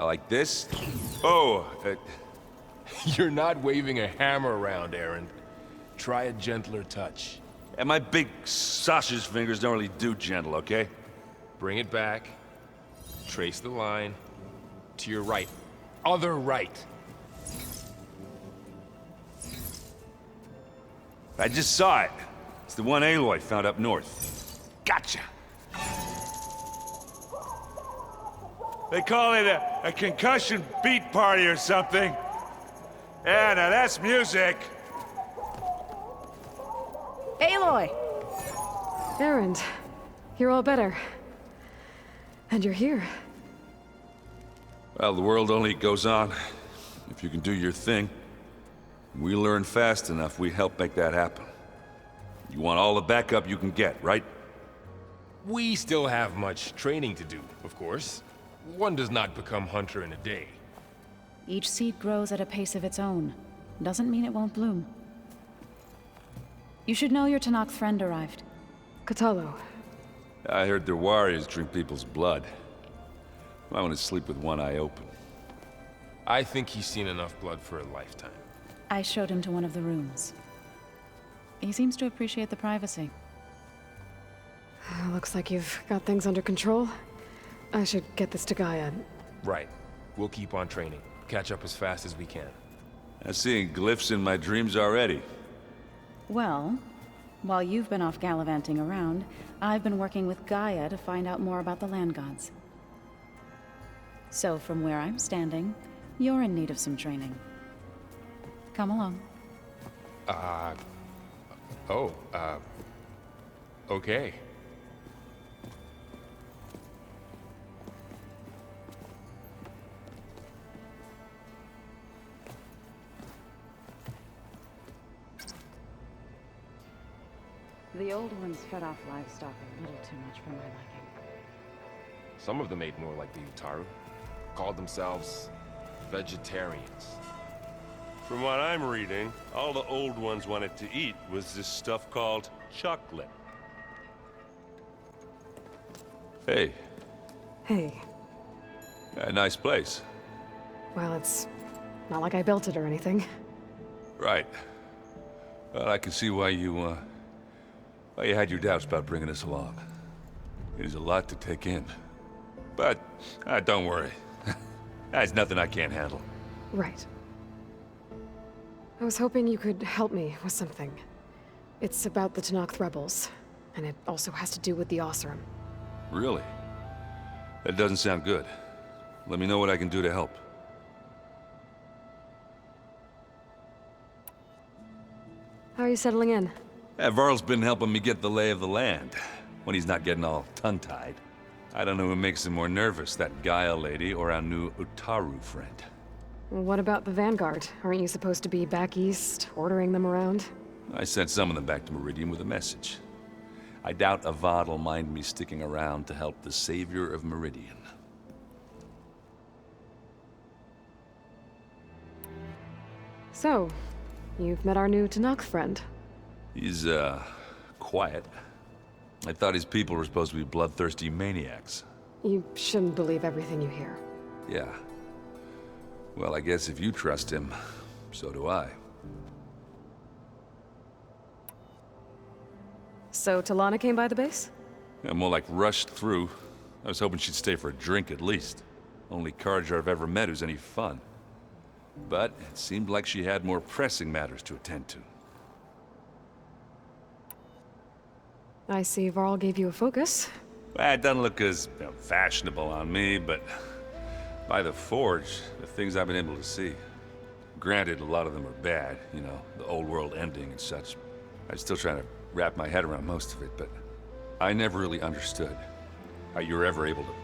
Like this? Oh, You're not waving a hammer around, Aaron. Try a gentler touch. and my big sausage fingers don't really do gentle, okay? Bring it back. Trace the line. To your right. Other right. I just saw it. It's the one Aloy found up north. Gotcha! They call it a concussion beat party or something. Yeah, now that's music. Aloy! Erend, you're all better. And you're here. Well, the world only goes on if you can do your thing. We learn fast enough, we help make that happen. You want all the backup you can get, right? We still have much training to do, of course. One does not become hunter in a day. Each seed grows at a pace of its own. Doesn't mean it won't bloom. You should know your Tenakth friend arrived. Kotallo. I heard their warriors drink people's blood. I want to sleep with one eye open. I think he's seen enough blood for a lifetime. I showed him to one of the rooms. He seems to appreciate the privacy. Looks like you've got things under control. I should get this to Gaia. Right. We'll keep on training. Catch up as fast as we can. I'm seeing glyphs in my dreams already. Well, while you've been off gallivanting around, I've been working with Gaia to find out more about the land gods. So from where I'm standing, you're in need of some training. Come along. Okay. The old ones fed off livestock a little too much for my liking. Some of them ate more like the Utaru. Called themselves vegetarians. From what I'm reading, all the old ones wanted to eat was this stuff called chocolate. Hey, Hey. a nice place. Well, it's not like I built it or anything. Right. Well, I can see why you had your doubts about bringing us along. It is a lot to take in. But, don't worry. That's nothing I can't handle. Right. I was hoping you could help me with something. It's about the Tenakth rebels, and it also has to do with the Oseram. Really? That doesn't sound good. Let me know what I can do to help. How are you settling in? Varl's been helping me get the lay of the land, when he's not getting all tongue-tied. I don't know who makes him more nervous, that Gaia lady or our new Utaru friend. What about the Vanguard? Aren't you supposed to be back east, ordering them around? I sent some of them back to Meridian with a message. I doubt Avad will mind me sticking around to help the savior of Meridian. So, you've met our new Tenakth friend. He's, quiet. I thought his people were supposed to be bloodthirsty maniacs. You shouldn't believe everything you hear. Yeah. Well, I guess if you trust him, so do I. So, Talana came by the base? Yeah, more like rushed through. I was hoping she'd stay for a drink at least. Only Carja I've ever met who's any fun. But it seemed like she had more pressing matters to attend to. I see Varl gave you a focus. Well, it doesn't look as fashionable on me, but by the Forge, the things I've been able to see. Granted, a lot of them are bad, you know, the old world ending and such. I'm still trying to wrap my head around most of it, but I never really understood how you were ever able to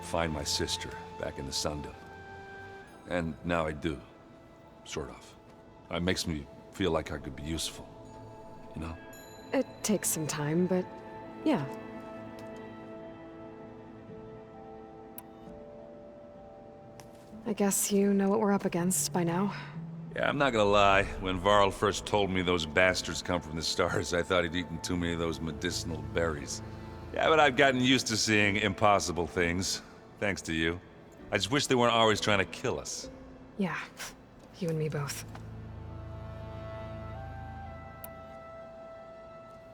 find my sister back in the Sundom. And now I do, sort of. It makes me feel like I could be useful, you know? It takes some time, but yeah. I guess you know what we're up against by now. Yeah, I'm not gonna lie. When Varl first told me those bastards come from the stars, I thought he'd eaten too many of those medicinal berries. Yeah, but I've gotten used to seeing impossible things, thanks to you. I just wish they weren't always trying to kill us. Yeah, you and me both.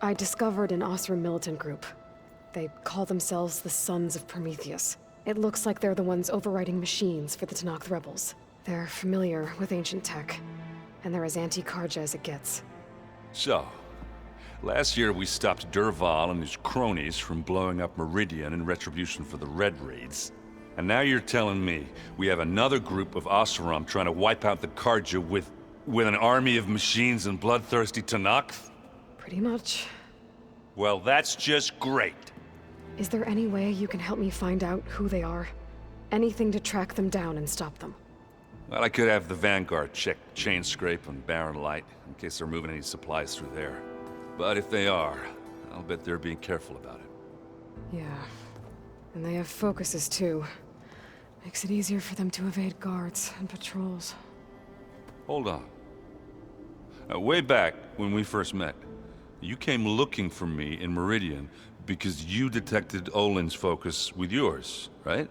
I discovered an Osram militant group. They call themselves the Sons of Prometheus. It looks like they're the ones overriding machines for the Tenakth rebels. They're familiar with ancient tech, and they're as anti-Carja as it gets. So, last year we stopped Dervahl and his cronies from blowing up Meridian in retribution for the Red Raids. And now you're telling me we have another group of Oseram trying to wipe out the Carja with an army of machines and bloodthirsty Tenakth? Pretty much. Well, that's just great. Is there any way you can help me find out who they are? Anything to track them down and stop them. Well, I could have the Vanguard check Chain Scrape and Barren Light, in case they're moving any supplies through there. But if they are, I'll bet they're being careful about it. Yeah. And they have focuses too. Makes it easier for them to evade guards and patrols. Hold on. Way back, when we first met, you came looking for me in Meridian because you detected Olin's focus with yours, right?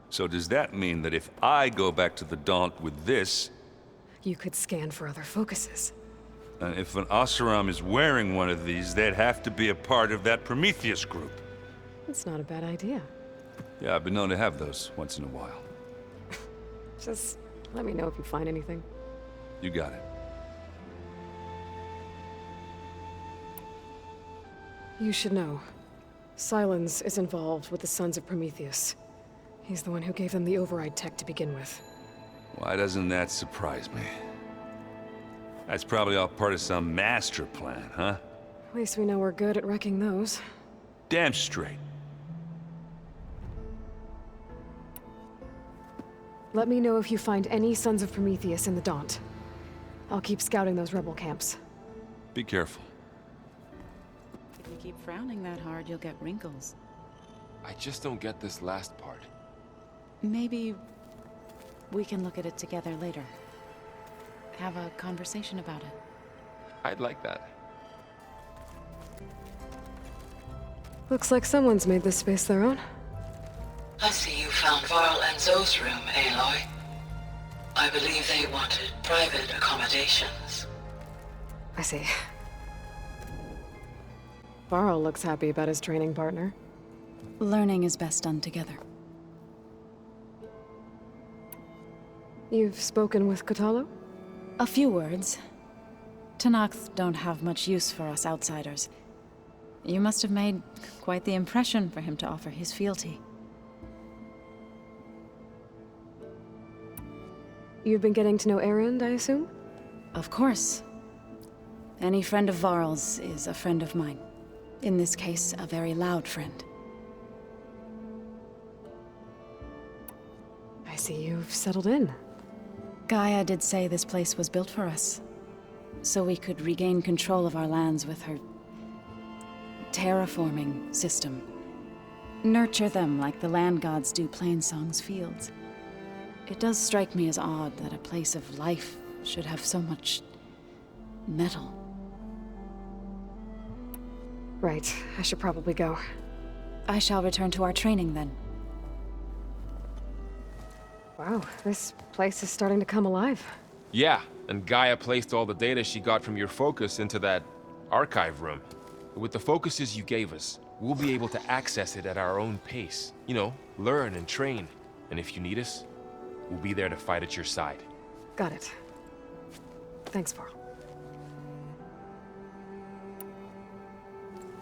So does that mean that if I go back to the Daunt with this... You could scan for other focuses. And if an Oseram is wearing one of these, they'd have to be a part of that Prometheus group. That's not a bad idea. Yeah, I've been known to have those once in a while. Just let me know if you find anything. You got it. You should know. Sylens is involved with the Sons of Prometheus. He's the one who gave them the override tech to begin with. Why doesn't that surprise me? That's probably all part of some master plan, huh? At least we know we're good at wrecking those. Damn straight. Let me know if you find any Sons of Prometheus in the Daunt. I'll keep scouting those rebel camps. Be careful. If you keep frowning that hard, you'll get wrinkles. I just don't get this last part. Maybe we can look at it together later. Have a conversation about it. I'd like that. Looks like someone's made this space their own. I see you found Varl and Zoe's room, Aloy. I believe they wanted private accommodations. I see. Varl looks happy about his training partner. Learning is best done together. You've spoken with Kotallo? A few words. Tenakth don't have much use for us outsiders. You must have made quite the impression for him to offer his fealty. You've been getting to know Erend, I assume? Of course. Any friend of Varl's is a friend of mine. In this case, a very loud friend. I see you've settled in. Gaia did say this place was built for us, so we could regain control of our lands with her terraforming system. Nurture them like the land gods do Plainsong's fields. It does strike me as odd that a place of life should have so much metal. Right, I should probably go. I shall return to our training then. Wow, this place is starting to come alive. Yeah, and Gaia placed all the data she got from your focus into that archive room. With the focuses you gave us, we'll be able to access it at our own pace. You know, learn and train. And if you need us, we'll be there to fight at your side. Got it. Thanks, Varl.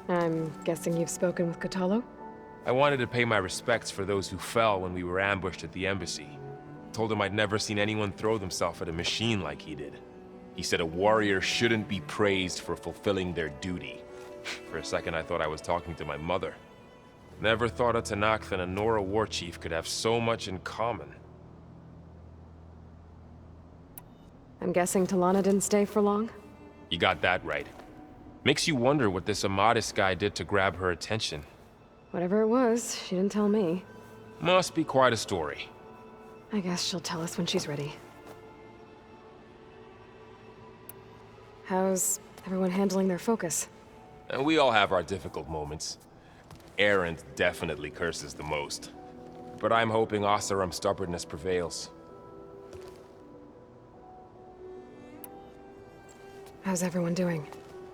I'm guessing you've spoken with Kotallo? I wanted to pay my respects for those who fell when we were ambushed at the embassy. Told him I'd never seen anyone throw themselves at a machine like he did. He said a warrior shouldn't be praised for fulfilling their duty. For a second I thought I was talking to my mother. Never thought a Tenakth and a Nora war chief could have so much in common. I'm guessing Talana didn't stay for long? You got that right. Makes you wonder what this Amadis guy did to grab her attention. Whatever it was, she didn't tell me. Must be quite a story. I guess she'll tell us when she's ready. How's everyone handling their focus? And we all have our difficult moments. Erend definitely curses the most. but I'm hoping Oseram's stubbornness prevails. How's everyone doing?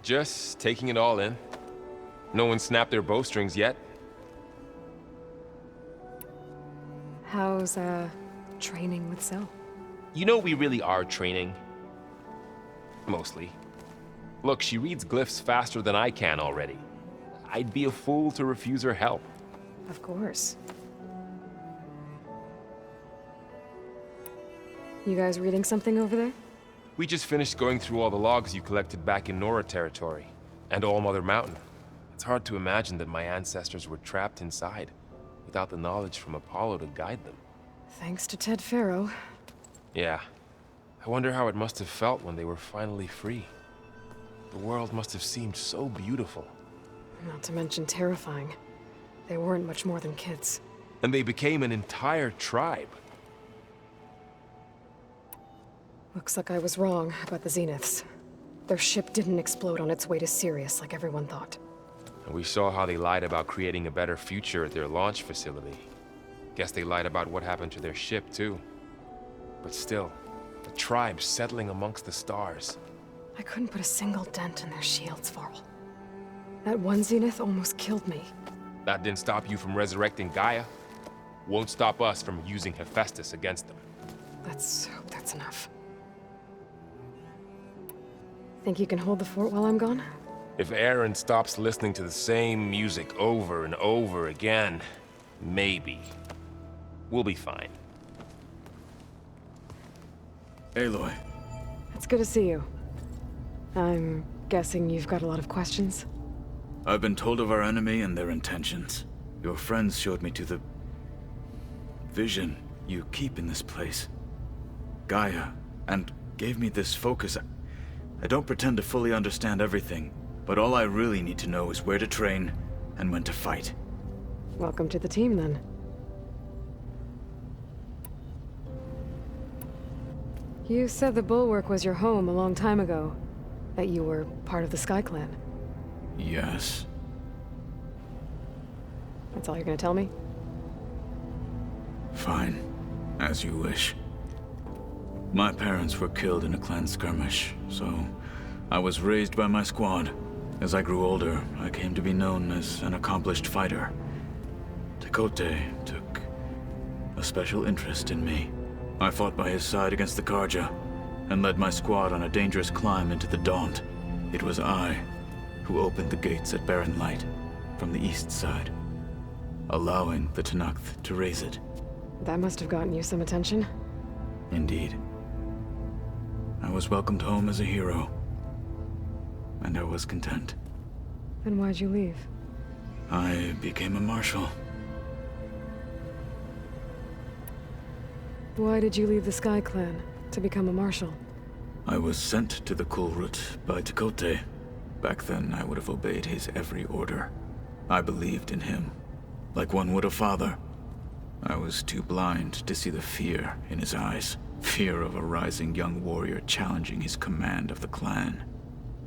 Just taking it all in. No one snapped their bowstrings yet. How's, training with Syl? You know we really are training. Mostly. Look, she reads glyphs faster than I can already. I'd be a fool to refuse her help. Of course. You guys reading something over there? We just finished going through all the logs you collected back in Nora territory, and All Mother Mountain. It's hard to imagine that my ancestors were trapped inside, without the knowledge from Apollo to guide them. Thanks to Ted Faro. Yeah. I wonder how it must have felt when they were finally free. The world must have seemed so beautiful. Not to mention terrifying. They weren't much more than kids. And they became an entire tribe. Looks like I was wrong about the Zeniths. Their ship didn't explode on its way to Sirius like everyone thought. And we saw how they lied about creating a better future at their launch facility. Guess they lied about what happened to their ship, too. But still, the tribe settling amongst the stars. I couldn't put a single dent in their shields, Varl. That one Zenith almost killed me. That didn't stop you from resurrecting Gaia. Won't stop us from using Hephaestus against them. Let's hope that's enough. Think you can hold the fort while I'm gone? If Aaron stops listening to the same music over and over again, maybe. We'll be fine. Aloy. It's good to see you. I'm guessing you've got a lot of questions? I've been told of our enemy and their intentions. Your friends showed me to the vision you keep in this place. Gaia, and gave me this focus. I don't pretend to fully understand everything, but all I really need to know is where to train and when to fight. Welcome to the team, then. You said the Bulwark was your home a long time ago. That you were part of the Sky Clan. Yes. That's all you're gonna tell me? Fine. As you wish. My parents were killed in a clan skirmish, so I was raised by my squad. As I grew older, I came to be known as an accomplished fighter. Tekotteh took a special interest in me. I fought by his side against the Carja, and led my squad on a dangerous climb into the Daunt. It was I who opened the gates at Barren Light from the east side, allowing the Tenakth to raise it. That must have gotten you some attention. Indeed. I was welcomed home as a hero, and I was content. Then why'd you leave? I became a marshal. Why did you leave the Sky Clan to become a marshal? I was sent to the Kulrut by Tekotteh. Back then, I would have obeyed his every order. I believed in him, like one would a father. I was too blind to see the fear in his eyes. Fear of a rising young warrior challenging his command of the clan.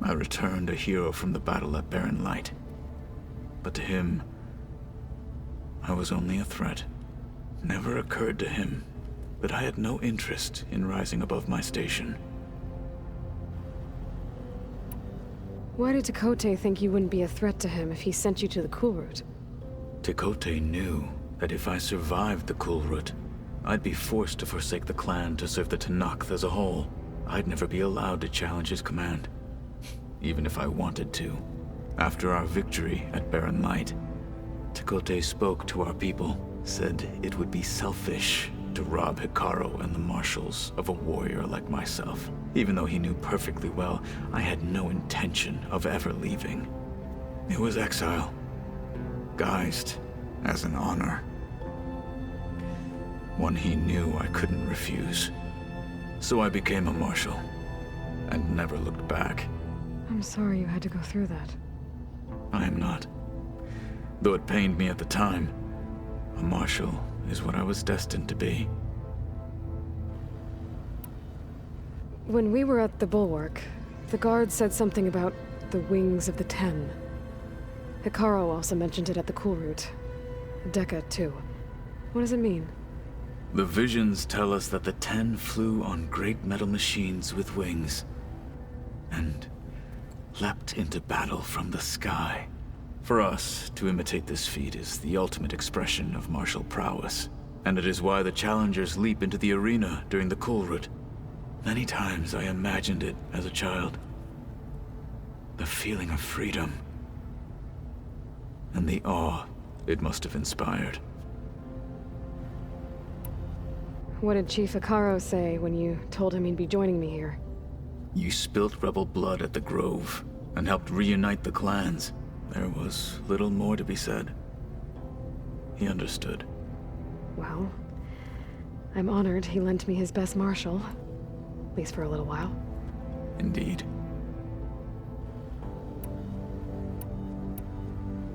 I returned a hero from the battle at Barren Light. But to him, I was only a threat. Never occurred to him that I had no interest in rising above my station. Why did Tekotteh think you wouldn't be a threat to him if he sent you to the Kulrut? Tekotteh knew that if I survived the Kulrut, I'd be forced to forsake the clan to serve the Tenakth as a whole. I'd never be allowed to challenge his command, even if I wanted to. After our victory at Barren Light, Tekotteh spoke to our people, said it would be selfish to rob Hekarro and the Marshals of a warrior like myself, even though he knew perfectly well I had no intention of ever leaving. It was exile, guised as an honor. One he knew I couldn't refuse. So I became a marshal, and never looked back. I'm sorry you had to go through that. I am not. Though it pained me at the time, a marshal is what I was destined to be. When we were at the Bulwark, the guard said something about the Wings of the Ten. Hekarro also mentioned it at the Kulrut. Dekka, too. What does it mean? The visions tell us that the 10 flew on great metal machines with wings, and leapt into battle from the sky. For us, to imitate this feat is the ultimate expression of martial prowess, and it is why the challengers leap into the arena during the Kulrut. Many times I imagined it as a child. The feeling of freedom, and the awe it must have inspired. What did Chief Hekarro say when you told him he'd be joining me here? You spilt rebel blood at the Grove, and helped reunite the clans. There was little more to be said. He understood. Well, I'm honored he lent me his best martial. At least for a little while. Indeed.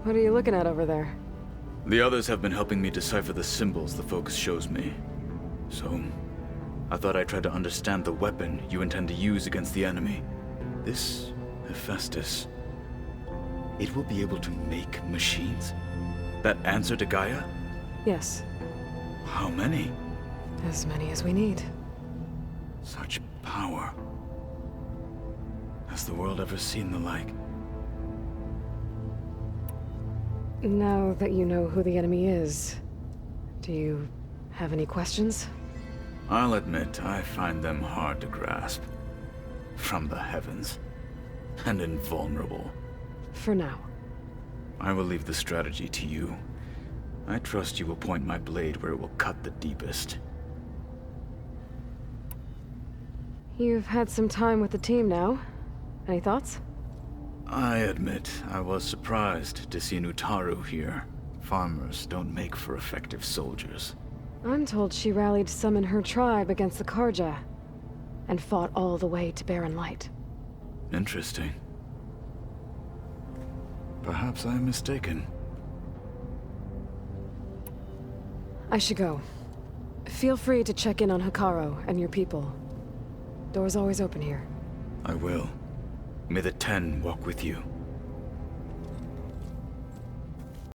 What are you looking at over there? The others have been helping me decipher the symbols the Focus shows me. So, I thought I'd try to understand the weapon you intend to use against the enemy. This Hephaestus, it will be able to make machines? That answer to Gaia? Yes, How many? as many as we need. Such power. Has the world ever seen the like? Now that you know who the enemy is, do you have any questions? I'll admit, I find them hard to grasp. From the heavens. And invulnerable. For now. I will leave the strategy to you. I trust you will point my blade where it will cut the deepest. You've had some time with the team now. Any thoughts? I admit, I was surprised to see an Utaru here. Farmers don't make for effective soldiers. I'm told she rallied some in her tribe against the Karja, and fought all the way to Barren Light. Interesting. Perhaps I'm mistaken. I should go. Feel free to check in on Hekarro and your people. Door's always open here. I will. May the 10 walk with you.